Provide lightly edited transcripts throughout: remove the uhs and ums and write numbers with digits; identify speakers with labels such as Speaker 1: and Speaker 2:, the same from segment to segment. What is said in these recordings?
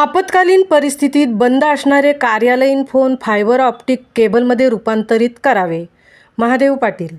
Speaker 1: आपत्कालीन परिस्थितीत बंद असणारे कार्यालयीन फोन फायबर ऑप्टिक केबलमध्ये रूपांतरित करावे. महादेव पाटील.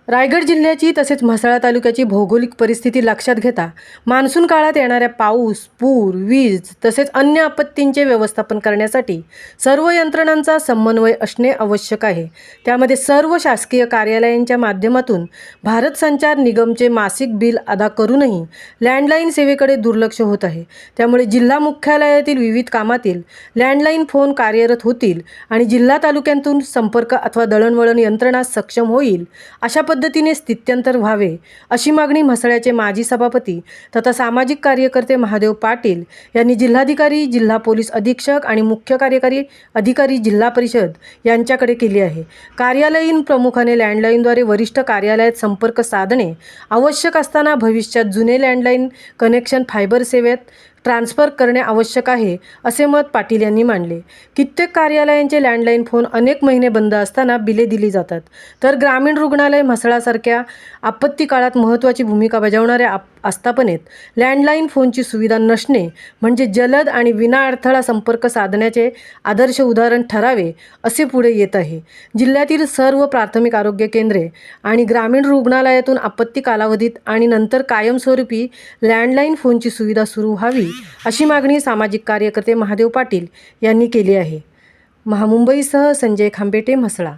Speaker 1: रायगड जिल्ह्याची तसेच म्हसळा तालुक्याची भौगोलिक परिस्थिती लक्षात घेता मान्सून काळात येणाऱ्या पाऊस, पूर, वीज तसेच अन्य आपत्तींचे व्यवस्थापन करण्यासाठी सर्व यंत्रणांचा समन्वय असणे आवश्यक आहे. त्यामध्ये सर्व शासकीय कार्यालयांच्या माध्यमातून भारत संचार निगमचे मासिक बिल अदा करूनही लँडलाईन सेवेकडे दुर्लक्ष होत आहे. त्यामुळे जिल्हा मुख्यालयातील विविध कामातील लँडलाईन फोन कार्यरत होतील आणि जिल्हा तालुक्यांतून संपर्क अथवा दळणवळण यंत्रणा सक्षम होईल अशा पद्धतीने स्थित्यंतर व्हावे अशी मागणी म्हसळ्याचे माजी सभापती तथा सामाजिक कार्यकर्ते महादेव पाटील यांनी जिल्हाधिकारी, जिल्हा पोलीस अधीक्षक आणि मुख्य कार्यकारी अधिकारी जिल्हा परिषद यांच्याकडे केली आहे. कार्यालयीन प्रमुखाने लँडलाईनद्वारे वरिष्ठ कार्यालयात संपर्क साधणे आवश्यक असताना भविष्यात जुने लँडलाईन कनेक्शन फायबर सेवेत ट्रान्सफर करणे आवश्यक आहे असे मत पाटील यांनी मांडले. कित्येक कार्यालयांचे लँडलाईन फोन अनेक महिने बंद असताना बिले दिली जातात, तर ग्रामीण रुग्णालय म्हसळासारख्या आपत्ती काळात महत्त्वाची भूमिका बजावणाऱ्या आस्थापनेत लँडलाईन फोनची सुविधा नसणे म्हणजे जलद आणि विनाअडथळा संपर्क साधण्याचे आदर्श उदाहरण ठरावे असे पुढे येत आहे. जिल्ह्यातील सर्व प्राथमिक आरोग्य केंद्रे आणि ग्रामीण रुग्णालयातून आपत्ती कालावधीत आणि नंतर कायमस्वरूपी लँडलाईन फोनची सुविधा सुरू व्हावी अशी मागणी सामाजिक कार्यकर्ते महादेव पाटील यांनी केली आहे. मुंबईसह संजय खांबेटे, म्हसळा.